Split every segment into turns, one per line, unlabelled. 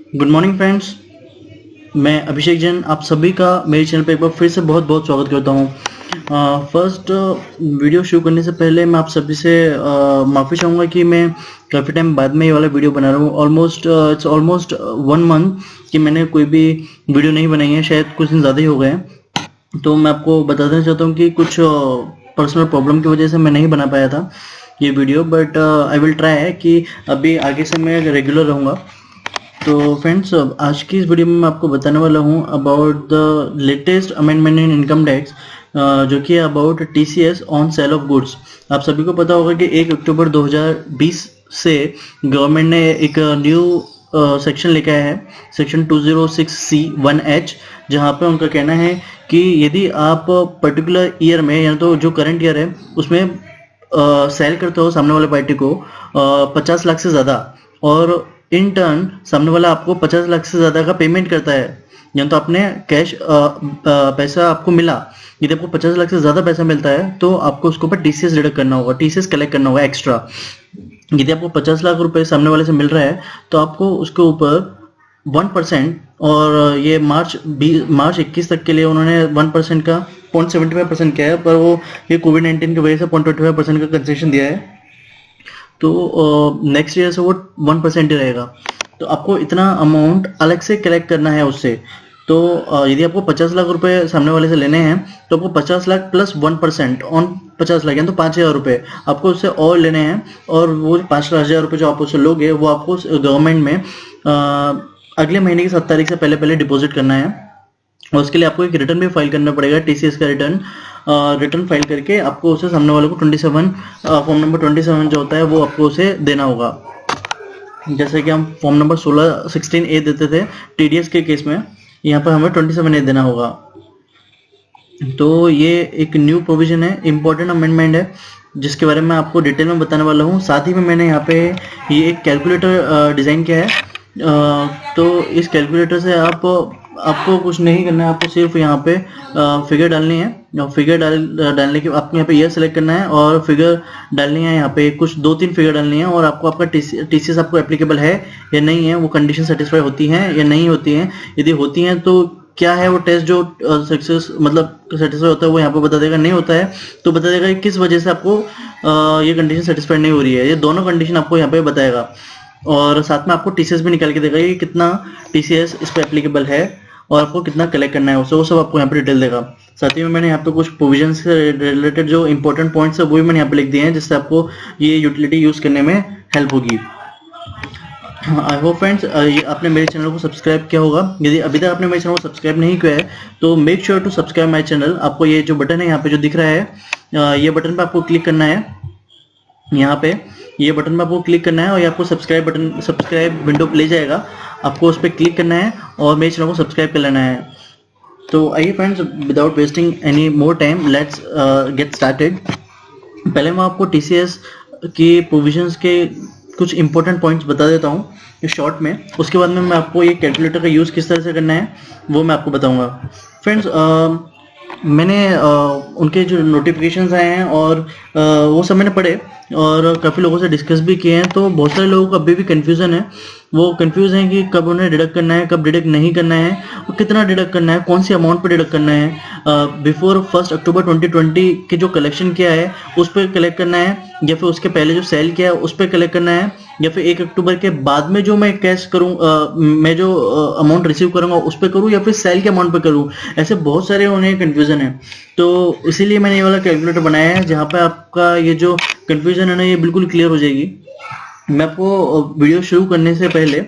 Good morning friends, मैं अभिषेक जैन आप सभी का मेरे चैनल पर एक बार फिर से बहुत बहुत स्वागत करता हूँ। फर्स्ट वीडियो शुरू करने से पहले मैं आप सभी से माफ़ी चाहूँगा कि मैं काफ़ी टाइम बाद में ये वाला वीडियो बना रहा हूँ। इट्स ऑलमोस्ट 1 मंथ कि मैंने कोई भी वीडियो नहीं बनाई है, शायद कुछ दिन ज़्यादा ही हो गए हैं। तो मैं आपको बता देना चाहता हूँ कि कुछ पर्सनल प्रॉब्लम की वजह से मैं नहीं बना पाया था ये video, but I will try कि अभी आगे से मैं रेगुलर रहूँगा। तो फ्रेंड्स, आज की इस वीडियो में मैं आपको बताने वाला हूँ about the latest amendment in income tax, जो कि about TCS on sale of goods. आप सभी को पता होगा कि 1 अक्टूबर 2020 से गवर्नमेंट ने एक न्यू सेक्शन लेके आया है, सेक्शन 206C1H, जहाँ पे उनका कहना है कि यदि आप पर्टिकुलर ईयर में, या तो जो करंट ईयर है उसमें सेल करते हो सामने वाले पार्टी को 50 लाख से ज़्यादा, और इन टर्न सामने वाला आपको 50 लाख से ज़्यादा का पेमेंट करता है, या तो आपने कैश पैसा आपको मिला, यदि आपको 50 लाख से ज़्यादा पैसा मिलता है तो आपको उसके ऊपर टीसीएस डिडक्ट करना होगा, टीसीएस कलेक्ट करना होगा एक्स्ट्रा। यदि आपको 50 लाख रुपए सामने वाले से मिल रहा है तो आपको उसके ऊपर 1%, और ये मार्च 21 तक के लिए उन्होंने 1% का 0.75% किया है, पर वो ये कोविड-19 की वजह से 0.25% का कंसेशन दिया है, तो नेक्स्ट ईयर से वो 1% ही रहेगा। तो आपको इतना अमाउंट अलग से कलेक्ट करना है उससे। तो यदि आपको 50 लाख रुपए सामने वाले से लेने हैं तो आपको 50 लाख प्लस 1% ऑन 50 लाख, यानी तो 5,000 रुपये आपको उससे और लेने हैं, और वो 5,000 रुपये जो आप उससे लोगे वो आपको गवर्नमेंट में अगले महीने की 7 तारीख से पहले डिपॉजिट करना है। और उसके लिए आपको एक रिटर्न भी फाइल करना पड़ेगा, टीसीएस का रिटर्न फाइल करके आपको उसे सामने वाले को 27 फॉर्म नंबर 27 जो होता है वो आपको उसे देना होगा। जैसे कि हम फॉर्म नंबर 16A देते थे टीडीएस के केस में, यहाँ पर हमें 27A देना होगा। तो ये एक न्यू प्रोविजन है, इम्पोर्टेंट अमेंडमेंट है, जिसके बारे में आपको डिटेल में बताने वाला हूँ। साथ ही में मैंने यहाँ पे ये एक कैलकुलेटर डिज़ाइन किया है। तो इस कैलकुलेटर से आपको कुछ नहीं करना है, आपको सिर्फ यहाँ पे फिगर डालनी है, और फिगर डालने के आपको यहाँ पे ईयर सेलेक्ट करना है और फिगर डालनी है। यहाँ पे कुछ 2-3 फिगर डालनी है, और आपको आपका टीसीएस आपको एप्लीकेबल है या नहीं है, वो कंडीशन सेटिस्फाई होती हैं या नहीं होती हैं। यदि होती हैं तो क्या है वो टेस्ट जो सक्सेस मतलब सेटिस्फाई होता है वो यहाँ पे बता देगा, नहीं होता है तो बता देगा कि किस वजह से आपको ये कंडीशन सेटिस्फाई नहीं हो रही है। ये दोनों कंडीशन आपको यहाँ पे बताएगा, और साथ में आपको टीसीएस भी निकाल के देगा कि कितना टीसीएस इस पर एप्लीकेबल है और आपको कितना कलेक्ट करना है, उससे वो सब आपको यहाँ पे डिटेल देगा। साथ ही में मैंने यहाँ पे कुछ प्रोविजन से रिलेटेड जो इंपॉर्टेंट पॉइंट्स है वो भी मैंने यहाँ पे लिख दिए हैं, जिससे आपको ये यूटिलिटी यूज करने में हेल्प होगी। आई होप फ्रेंड्स आपने मेरे चैनल को सब्सक्राइब किया होगा। यदि अभी तक आपने मेरे चैनल को सब्सक्राइब नहीं किया है तो make sure to subscribe my channel. आपको ये जो बटन है यहाँ पे जो दिख रहा है, ये बटन पे आपको क्लिक करना है। यहाँ पे ये बटन पे आपको क्लिक करना है और ये आपको सब्सक्राइब विंडो पे ले जाएगा। आपको उस पर क्लिक करना है और मेरे चैनल को सब्सक्राइब कर लेना है। तो आइए friends, without wasting any more time let's get started. पहले मैं आपको टीसीएस की प्रोविजंस के कुछ इंपॉर्टेंट पॉइंट्स बता देता हूँ शॉर्ट में। उसके बाद में मैं आपको ये कैलकुलेटर का यूज़ किस तरह से करना है वो मैं आपको बताऊँगा। फ्रेंड्स, मैंने उनके जो नोटिफिकेशंस आए हैं और वो सब मैंने पढ़े और काफ़ी लोगों से डिस्कस भी किए हैं। तो बहुत सारे लोगों को अभी भी कन्फ्यूज़न है, वो कंफ्यूज हैं कि कब उन्हें डिडक्ट करना है, कब डिडक्ट नहीं करना है, और कितना डिडक्ट करना है, कौन सी अमाउंट पर डिडक्ट करना है। बिफोर 1 अक्टूबर 2020 के जो कलेक्शन किया है उस पर कलेक्ट करना है, या फिर उसके पहले जो सेल किया है उस पर कलेक्ट करना है, या फिर 1 अक्टूबर के बाद में जो मैं कैश करूँ, मैं जो अमाउंट रिसीव करूँगा उस पर करूँ, या फिर सेल के अमाउंट पर करूँ। ऐसे बहुत सारे उन्हें कन्फ्यूज़न है। तो इसीलिए मैंने ये वाला कैलकुलेटर बनाया है, जहाँ पर आपका ये जो कन्फ्यूज़न है ना ये बिल्कुल क्लियर हो जाएगी। मैं आपको वीडियो शुरू करने से पहले,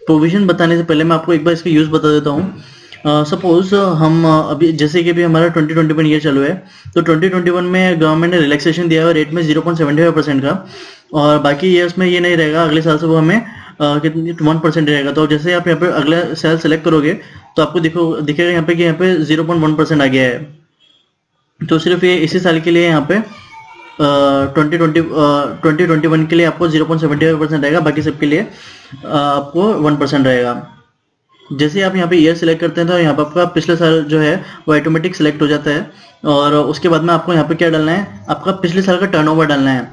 प्रोविजन बताने से पहले मैं आपको एक बार इसका यूज़ बता देता हूँ। सपोज हम अभी जैसे कि अभी हमारा 2021 ईयर चालू है, तो 2021 में गवर्नमेंट ने रिलैक्सेशन दिया है रेट में 0.75% का, और बाकी ईयर्स में ये नहीं रहेगा। अगले साल से वो हमें कितनी 1% रहेगा। तो जैसे आप यहाँ पे अगला साल सेलेक्ट करोगे तो आपको दिखेगा यहाँ पे कि यहाँ पे 0.1% आ गया है। तो सिर्फ ये इसी साल के लिए यहाँ पे 2021 के लिए आपको 0.75% रहेगा, बाकी सबके लिए आपको 1% रहेगा। जैसे आप यहाँ पे ईयर सेलेक्ट करते हैं तो यहाँ पे आपका पिछले साल जो है वो ऑटोमेटिक सेलेक्ट हो जाता है, और उसके बाद में आपको यहाँ पे क्या डालना है, आपका पिछले साल का टर्नओवर डालना है।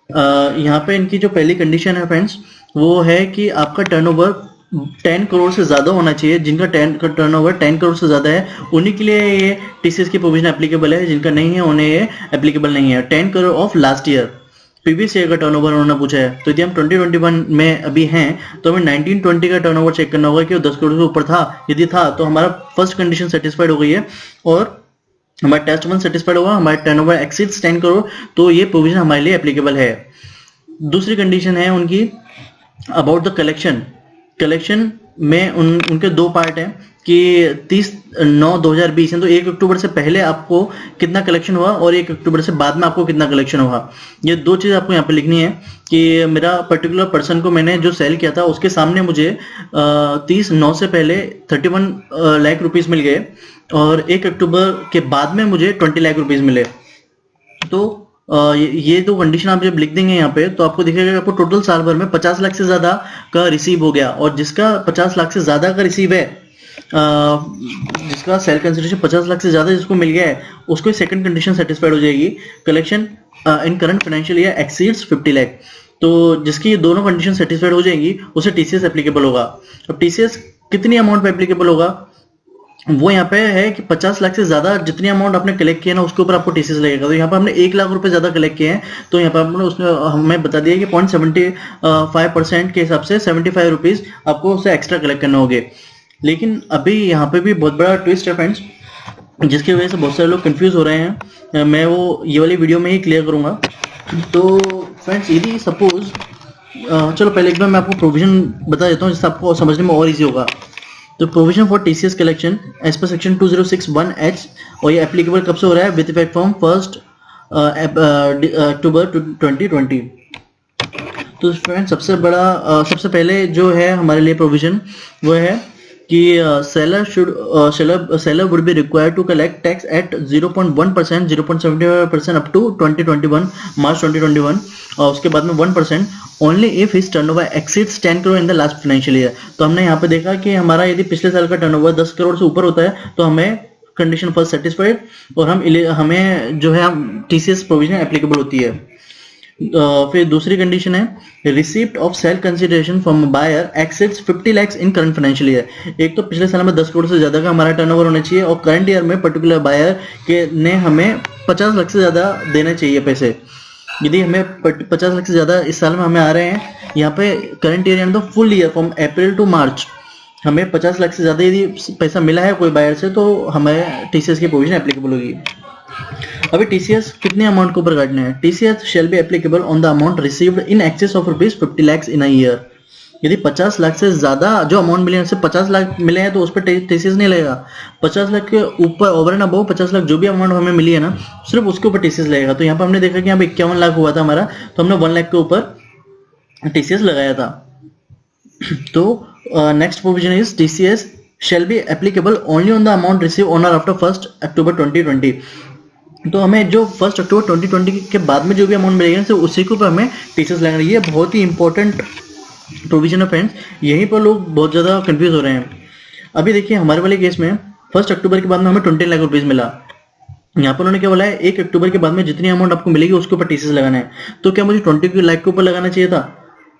यहाँ पे इनकी जो पहली कंडीशन है फ्रेंड्स वो है कि आपका टर्नओवर 10 करोड़ से ज्यादा होना चाहिए, जिनका 10 का टर्नओवर 10 करोड़ से ज्यादा है उन्हीं के लिए ये टीसीएस की प्रोविजन एप्लीकेबल है, जिनका नहीं है उन्हें ये एप्लीकेबल नहीं है। 10 crore of last year previous year का टर्नओवर उन्होंने पूछा है, तो यदि हम 2021 में अभी हैं तो हमें 1920 का टर्नओवर चेक करना होगा कि वो 10 करोड़ से ऊपर था। यदि था तो हमारा फर्स्ट कंडीशन सेटिस्फाइड हो गई है और हमारा टेस्ट 1 सेटिस्फाइड होगा, हमारा टर्नओवर एक्सीड्स 10 करोड़, तो ये प्रोविजन हमारे लिए एप्लीकेबल है। दूसरी कंडीशन है उनकी अबाउट द कलेक्शन। कलेक्शन में उनके दो पार्ट हैं कि 30/9/2020 है, तो 1 अक्टूबर से पहले आपको कितना कलेक्शन हुआ और 1 अक्टूबर से बाद में आपको कितना कलेक्शन हुआ। ये दो चीज़ आपको यहाँ पे लिखनी है कि मेरा पर्टिकुलर पर्सन को मैंने जो सेल किया था उसके सामने मुझे 30/9 से पहले 31 लाख रुपीस मिल गए और 1 अक्टूबर के बाद में मुझे 20 लाख रुपीस मिले। तो ये दो कंडीशन आप जब लिख देंगे यहाँ पे तो आपको दिखेगा कि आपको टोटल साल भर में 50 लाख से ज्यादा का रिसीव हो गया, और जिसका 50 लाख से ज्यादा का रिसीव है, जिसका सेल कंसिडरेशन 50 लाख से ज्यादा जिसको मिल गया है, उसको सेकंड कंडीशन सेटिस्फाइड हो जाएगी, collection in current financial year exceeds 50 lakh. तो जिसकी ये दोनों कंडीशन सेटिस्फाइड हो जाएंगी उसे टीसीएस एप्लीकेबल होगा। अब टीसीएस कितनी अमाउंट पे एप्लीकेबल होगा वो यहाँ पे है कि 50 लाख से ज्यादा जितनी अमाउंट आपने कलेक्ट किया ना उसके ऊपर आपको टीसीएस लगेगा। तो यहाँ पर हमने 1 लाख रुपए ज्यादा कलेक्ट किए हैं, तो यहाँ पर आपने उसने हमें बता दिया कि 0.75% के हिसाब से 75 रुपीज आपको उससे एक्स्ट्रा कलेक्ट करने होंगे। लेकिन अभी यहाँ पे भी बहुत बड़ा ट्विस्ट है फ्रेंड्स, जिसकी वजह से बहुत सारे लोग कंफ्यूज हो रहे हैं। मैं वो ये वाली वीडियो में ही क्लियर करूंगा। तो फ्रेंड्स यदि सपोज चलो पहले एक बार मैं आपको प्रोविजन बता देता हूँ जिससे आपको समझने में और इजी होगा। तो provision for TCS collection as per section 2061H, और ये एप्लीकेबल कब से हो रहा है, विद इफेक्ट फ्रॉम 1 अक्टूबर 2020। तो फ्रेंड्स सबसे पहले जो है हमारे लिए प्रोविजन वो है कि seller would be required to collect tax at 0.1%, 0.75% up to 2021 March 2021, और उसके बाद में 1% only if his turnover exceeds 10 crore in the last financial year। तो हमने यहाँ पे देखा कि हमारा यदि पिछले साल का टर्नओवर 10 करोड़ से ऊपर होता है तो हमें कंडीशन फर्स्ट सेटिस्फाइड और हमें जो है टीसीएस प्रोविजन एप्लीकेबल होती है। फिर दूसरी कंडीशन है receipt of sale consideration from buyer exceeds 50 lakh in current financial year. एक तो पिछले साल में 10 करोड़ से ज्यादा का हमारा टर्नओवर होना चाहिए और करंट ईयर में पर्टिकुलर बायर के ने हमें 50 लाख से ज्यादा देना चाहिए पैसे। यदि हमें 50 लाख से ज्यादा इस साल में हमें आ रहे हैं, यहाँ पे करंट ईयर यानी full year from April to March हमें 50 लाख से ज्यादा यदि पैसा मिला है कोई बायर से तो हमें टीसीएस की प्रोविजन एप्लीकेबल होगी। अभी टीसीएस कितने अमाउंट के ऊपर काटना है, TCS shall be applicable on the amount received in excess of ₹50 lakh in a year. यदि 50 लाख से ज्यादा जो अमाउंट मिले हैं, 50 लाख मिले हैं तो उस पर टीसीएस नहीं लगेगा। 50 लाख के ऊपर ओवर एंड अबव 50 लाख जो भी अमाउंट हमें मिली है ना सिर्फ उसके ऊपर टीसीएस लगेगा। तो यहाँ पर हमने देखा कि यहाँ पे 51 लाख हुआ था हमारा, तो हमने 1 लाख के ऊपर टीसीएस लगाया था। तो next provision is TCS shall be applicable only on the amount receive on और आफ्टर 1 अक्टूबर 2020। तो हमें जो 1 अक्टूबर 2020 के बाद में जो भी अमाउंट मिलेगा ना उसी के ऊपर हमें टीसीएस लगाना है। ये बहुत ही इंपॉर्टेंट प्रोविजन है फ्रेंड्स, यहीं पर लोग बहुत ज़्यादा कंफ्यूज हो रहे हैं। अभी देखिए हमारे वाले केस में 1 अक्टूबर के बाद में हमें 20 लाख रुपीज़ मिला। यहाँ पर उन्होंने क्या बोला है 1 अक्टूबर के बाद में जितनी अमाउंट आपको मिलेगी उसके ऊपर टीसीएस लगाना है। तो क्या मुझे 20 लाख के ऊपर लगाना चाहिए था?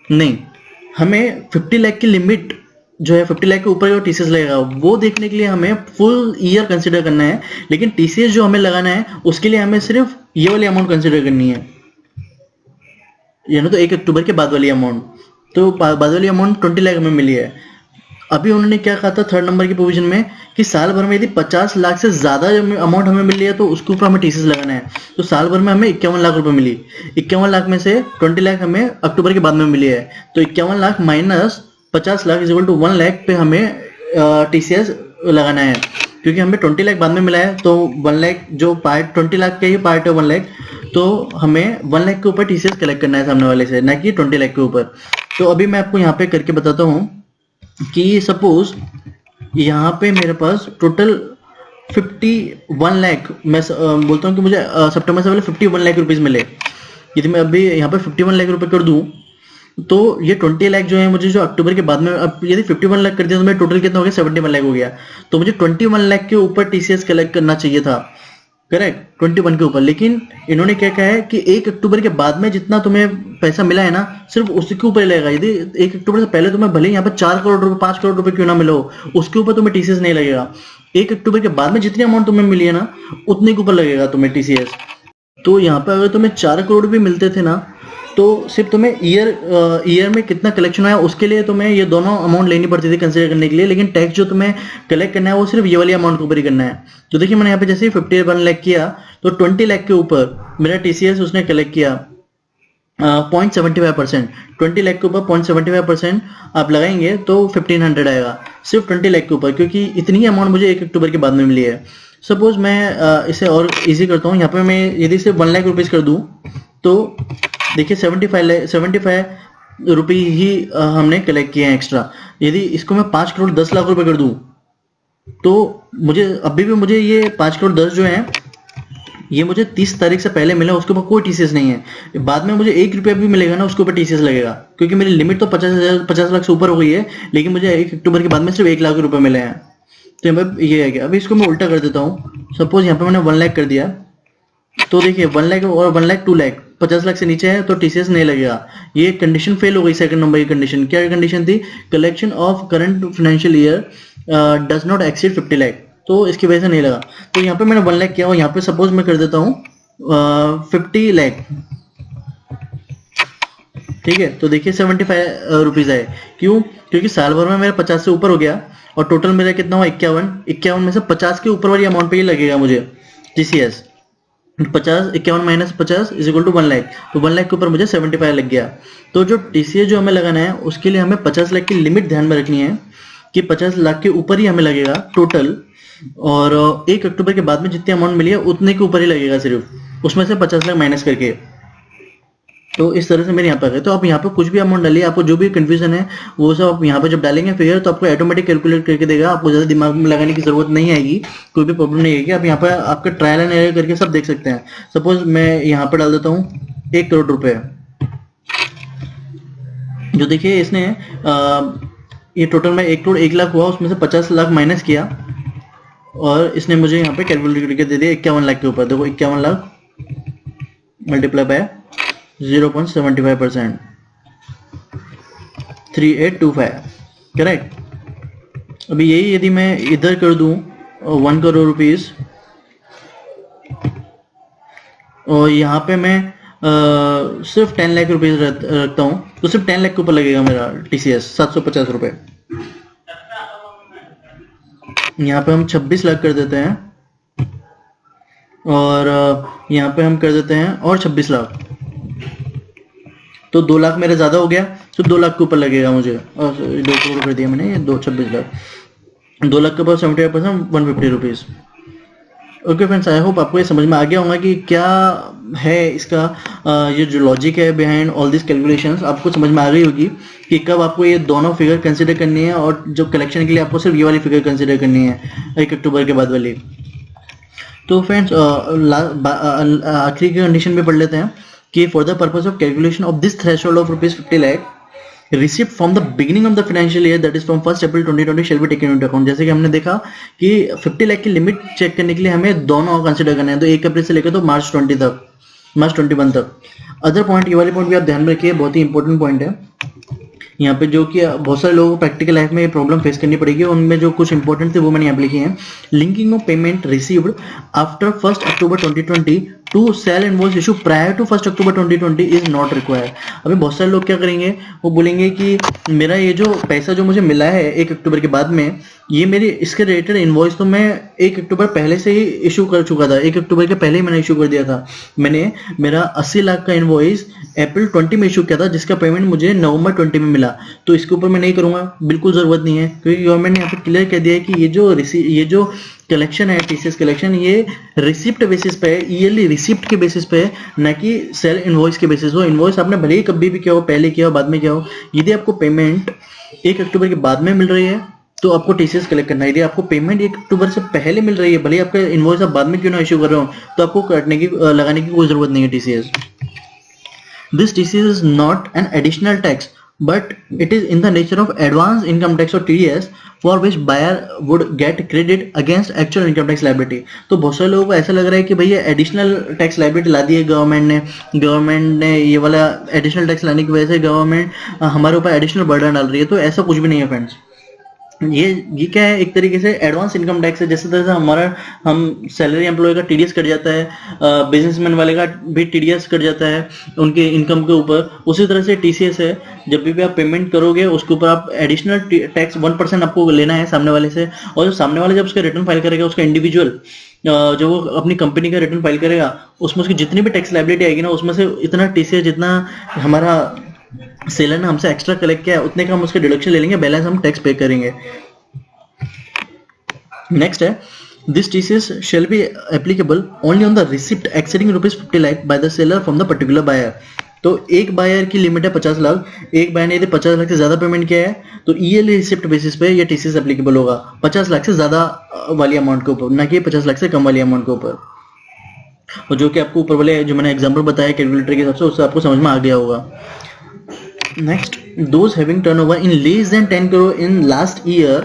नहीं, हमें 50 लाख की लिमिट जो है 50 लाख के ऊपर टीसीएस लगेगा वो देखने के लिए हमें फुल ईयर कंसीडर करना है। लेकिन टीसीएस जो हमें लगाना है उसके लिए हमें सिर्फ ये वाली अमाउंट कंसीडर करनी है, यानी तो 1 अक्टूबर के बाद वाली अमाउंट। तो बाद वाली अमाउंट 20 लाख हमें मिली है। अभी उन्होंने क्या कहा था 3rd नंबर की प्रोविजन में कि साल भर में यदि 50 लाख से ज्यादा अमाउंट हमें मिल रही है तो उसके ऊपर हमें टीसीएस लगाना है। तो साल भर में हमें 51 लाख रुपए मिली, 51 लाख में से 20 लाख हमें अक्टूबर के बाद में मिली है। तो 51 lakh minus 50 lakh equal to 1 lakh पे हमें टीसीएस लगाना है, क्योंकि हमें 20 लाख बाद में मिला है। तो 1 लाख जो पार्ट 20 लाख का ही पार्ट है 1 लाख, तो हमें 1 लाख के ऊपर टीसीएस कलेक्ट करना है सामने वाले से, ना कि 20 लाख के ऊपर। तो अभी मैं आपको यहाँ पे करके बताता हूँ कि सपोज यहाँ पे मेरे पास टोटल 51 लाख, मैं बोलता हूँ कि मुझे सितंबर से पहले 51 लाख रुपीज मिले। यदि मैं अभी यहाँ पे 51 लाख रुपए कर दूं तो ये 20 लाख जो है मुझे जो अक्टूबर के बाद में, अब यदि 51 लाख कर दिया तो मेरा टोटल कितना हो गया 71 लाख हो गया। तो मुझे 21 लाख के ऊपर टीसीएस कलेक्ट करना चाहिए था। करेक्ट, 21 के ऊपर। लेकिन इन्होंने क्या कहा है कि 1 अक्टूबर के बाद में जितना तुम्हें पैसा मिला है ना, सिर्फ उसके ऊपर लगेगा। यदि 1 अक्टूबर से पहले तुम्हें भले यहाँ पर 4 करोड़ रुपए 5 करोड़ रुपए क्यों ना मिलो, उसके ऊपर तुम्हें टीसीएस नहीं लगेगा। 1 अक्टूबर के बाद में जितनी अमाउंट तुम्हें मिली है ना, उतने के ऊपर लगेगा तुम्हें टीसीएस। तो यहाँ पर अगर तुम्हें 4 करोड़ भी मिलते थे ना, तो सिर्फ तुम्हें ईयर में कितना कलेक्शन आया उसके लिए तुम्हें ये दोनों अमाउंट लेनी पड़ती थी कंसिडर करने के लिए। लेकिन टैक्स जो तुम्हें कलेक्ट करना है वो सिर्फ ये वाली अमाउंट के ऊपर ही करना है। तो देखिए मैंने यहाँ पे जैसे 51 लाख किया, तो 20 लाख के ऊपर मेरा टीसीएस उसने कलेक्ट किया 0.75%। 20 लाख के ऊपर 0.75% आप लगाएंगे तो 1500 आएगा, सिर्फ 20 लाख के ऊपर, क्योंकि इतनी ही अमाउंट मुझे 1 अक्टूबर के बाद में मिली है। सपोज मैं इसे और इजी करता हूँ। यहाँ पे मैं यदि सिर्फ 1 लाख रुपीज कर दूं, तो देखिए 75 रुपये ही हमने कलेक्ट किए हैं एक्स्ट्रा। यदि इसको मैं 5 करोड़ 10 लाख रुपए कर दूं, तो मुझे अभी भी मुझे ये 5 करोड़ 10 जो है ये मुझे 30 तारीख से पहले मिला, उसके ऊपर कोई टीसीएस नहीं है। बाद में मुझे 1 रुपया भी मिलेगा ना, उसके ऊपर टीसीएस लगेगा, क्योंकि मेरी लिमिट तो 50 लाख से ऊपर हो गई है। लेकिन मुझे 1 अक्टूबर के बाद में सिर्फ 1 लाख रुपए मिले हैं। तो ये है क्या। अभी इसको मैं उल्टा कर देता हूँ। सपोज यहाँ पे मैंने 1 लाख कर दिया, तो देखिए 1 लाख और 1 लाख 2 लाख 50 लाख से नीचे है तो टीसीएस नहीं लगेगा। ये कंडीशन फेल हो गई। सेकंड नंबर की कंडीशन क्या कंडीशन थी? Collection of current financial year does not exceed 50 lakh, तो इसकी वजह से नहीं लगा। तो यहाँ पे मैंने 1 लाख किया और यहाँ पे सपोज मैं कर देता हूँ 50 लाख, ठीक है। तो देखिए 75 रुपीज आए। क्यों? क्योंकि साल भर में मेरा 50 से ऊपर हो गया और टोटल मेरा कितना हुआ 51 में से 50 के ऊपर वाली अमाउंट पे ही लगेगा मुझे TCS. 51 minus 50 is equal to 1 lakh. तो 1 लाख के ऊपर मुझे 75 लग गया। तो जो टीसीएस जो हमें लगाना है उसके लिए हमें 50 लाख की लिमिट ध्यान में रखनी है कि 50 लाख के ऊपर ही हमें लगेगा टोटल, और 1 अक्टूबर के बाद में जितनी अमाउंट मिली है उतने के ऊपर ही लगेगा सिर्फ, उसमें से 50 लाख माइनस करके। तो इस तरह से मेरे यहाँ पे आ गए। तो आप यहाँ पे कुछ भी अमाउंट डालिए, आपको जो भी कंफ्यूजन है वो सब आप यहाँ पे जब डालेंगे फिगर तो आपको ऑटोमेटिक कैलकुलेट करके देगा। आपको ज्यादा दिमाग में लगाने की जरूरत नहीं आएगी, कोई भी प्रॉब्लम नहीं आएगी। आप यहाँ पे आपका ट्रायल एंड एरर करके सब देख सकते हैं। सपोज मैं यहाँ पे डाल देता हूँ 1 करोड़ रुपए, जो देखिए इसने ये टोटल में 1 करोड़ 1 लाख हुआ, उसमें से 50 लाख माइनस किया और इसने मुझे यहाँ पे कैलकुलेट करके दे दिया 51 लाख के ऊपर। देखो 51 लाख मल्टीप्लाई बाय 0.75%, 3825, करेक्ट। अभी यही यदि मैं इधर कर दूं 1 करोड़ रुपीस और यहाँ पे मैं सिर्फ 10 लाख रुपीज रखता हूँ, तो सिर्फ 10 लाख के ऊपर लगेगा मेरा टीसीएस 750 रुपए। यहाँ पे हम 26 लाख कर देते हैं और यहाँ पे हम कर देते हैं और 26 लाख, तो 2 लाख मेरा ज्यादा हो गया, तो 2 लाख के ऊपर लगेगा मुझे। और 2 करोड़ कर दिया मैंने, 26 लाख, 2 लाख के ऊपर 75% 150 rupees. Okay friends, I hope आपको ये समझ में आ गया होगा कि क्या है इसका ये जो लॉजिक है बिहाइंड ऑल दिस कैलकुलेशंस। आपको समझ में आ गई होगी कि कब आपको ये दोनों फिगर कंसिडर करनी है और जो कलेक्शन के लिए आपको सिर्फ ये वाली फिगर कंसिडर करनी है 1 अक्टूबर के बाद वाली। तो फ्रेंड्स आखिरी की कंडीशन भी पढ़ लेते हैं कि for the purpose of calculation of this threshold of ₹50 lakh receipt from the beginning of the financial year that is from 1 April 2020 shall be taken into account. जैसे कि हमने देखा कि 50 लाख की लिमिट चेक करने के लिए हमें दोनों कंसिडर करना है, तो 1 अप्रैल से लेकर तो मार्च 21 तक। अदर पॉइंट, ये वाले पॉइंट भी आप ध्यान में रखिए, बहुत ही इंपॉर्टेंट पॉइंट है यहाँ पे, जो कि बहुत सारे लोगों को प्रैक्टिकल लाइफ में ये प्रॉब्लम फेस करनी पड़ेगी। उनमें जो कुछ इंपॉर्टेंट थे वो मैंने यहाँ पे लिखे हैं। Linking of payment received after 1 October 2020 to sale invoice issue prior to 1 October 2020 is not required. अभी बहुत सारे लोग क्या करेंगे, वो बोलेंगे कि मेरा ये जो पैसा जो मुझे मिला है 1 अक्टूबर के बाद में, ये मेरी इसके रिलेटेड इनवॉइस तो मैं 1 अक्टूबर पहले से ही इशू कर चुका था, 1 अक्टूबर के पहले ही मैंने इशू कर दिया था। मैंने मेरा 80 लाख का इनवॉइस अप्रैल 20 में इशू किया था, जिसका पेमेंट मुझे नवंबर 20 में मिला, तो इसके ऊपर मैं नहीं करूंगा, बिल्कुल जरूरत नहीं है, क्योंकि गवर्नमेंट ने यहाँ पे क्लियर कह दिया है कि ये जो कलेक्शन है टीसीएस कलेक्शन, ये रिसिप्ट बेसिस पे है, ईयरली रिसिप्ट के बेसिस पे है, ना कि सेल इनवॉइस के बेसिस। वो इनवॉइस आपने भले ही कभी भी किया हो, पहले किया हो बाद में किया हो, यदि आपको पेमेंट 1 अक्टूबर के बाद में मिल रही है तो आपको टीसीएस कलेक्ट करना है। यदि आपको पेमेंट 1 अक्टूबर से पहले मिल रही है, भले ही आपका इनवॉइस आप बाद में क्यों ना इशू कर रहे हो, तो आपको काटने की लगाने की कोई जरूरत नहीं है TCS. This TCS is not an additional tax but it is in the nature of advanced income tax or TDS for which buyer would get credit against actual income tax liability। तो बहुत सारे लोगों को ऐसा लग रहा है कि भैया एडिशनल टैक्स लाइबिलिटी ला दी है गवर्नमेंट ने ये वाला एडिशनल टैक्स लाने की वजह से गवर्नमेंट हमारे ऊपर एडिशनल बर्डन डाल रही है। तो ऐसा कुछ भी नहीं है फ्रेंड्स। ये क्या है, एक तरीके से एडवांस इनकम टैक्स है। जैसे तरह से हम सैलरी एम्प्लॉय का टीडीएस कट जाता है, बिजनेसमैन वाले का भी टीडीएस कट जाता है उनके इनकम के ऊपर, उसी तरह से टीसीएस है। जब भी आप पेमेंट करोगे उसके ऊपर आप एडिशनल टैक्स 1% आपको लेना है सामने वाले से। और जो सामने वाले जब उसका रिटर्न फाइल करेगा, उसका इंडिविजुअल जो वो अपनी कंपनी का रिटर्न फाइल करेगा, उसमें उसकी जितनी भी टैक्स लायबिलिटी आएगी ना, उसमें से इतना टीसीएस जितना हमारा सेलर ने हमसे एक्स्ट्रा कलेक्ट किया है उतने का हम उसके डिडक्शन ले लेंगे, बैलेंस हम टैक्स पे करेंगे। नेक्स्ट है, this TCS shall be applicable only on the receipt exceeding ₹50 lakh by the seller from the particular buyer। तो एक बायर की लिमिट है 50 लाख, एक बायर ने यदि 50 लाख से ज्यादा पेमेंट किया है तो ईएलई रिसिप्ट बेसिस पे ये TCS एप्लीकेबल होगा 50 लाख से ज्यादा वाली अमाउंट के ऊपर, ना कि 50 लाख से कम वाली अमाउंट के ऊपर। और जो कि आपको ऊपर वाले जो मैंने एग्जांपल बताया कैलकुलेटर के हिसाब से, उससे आपको समझ में आ गया होगा। Next, those having turnover in less than 10 crore in last year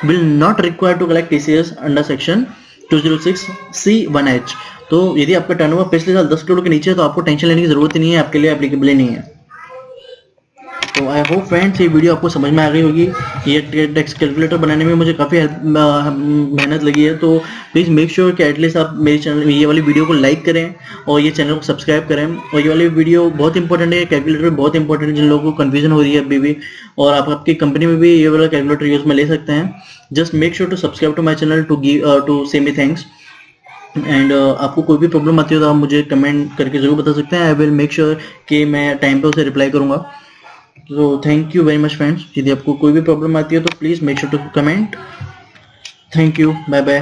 will not require to collect TCS under section 206C1H। तो यदि आपका टर्नओवर पिछले साल 10 करोड़ के नीचे है तो आपको टेंशन लेने की जरूरत ही नहीं है, आपके लिए एप्लीकेबल ही नहीं है। तो आई होप फ्रेंड्स ये वीडियो आपको समझ में आ गई होगी। ये टैक्स कैलकुलेटर बनाने में मुझे काफ़ी मेहनत लगी है, तो प्लीज़ मेक श्योर कि एटलीस्ट आप मेरे चैनल ये वाली वीडियो को लाइक करें और ये चैनल को सब्सक्राइब करें। और ये वाली वीडियो बहुत इंपॉर्टेंट है, कैलकुलेटर बहुत इंपॉर्टेंट है जिन लोगों को कन्फ्यूजन हो रही है अभी भी, और आप आपकी कंपनी में भी ये वाला कैलकुलेटर यूज में ले सकते हैं। Just make sure to subscribe to my channel to say me thanks. And आपको कोई भी प्रॉब्लम आती हो तो आप मुझे कमेंट करके जरूर बता सकते हैं। आई विल मेक श्योर कि मैं टाइम पे उसे रिप्लाई करूंगा। तो thank you very much friends. यदि आपको कोई भी प्रॉब्लम आती है तो please make sure to comment. Thank you, bye bye.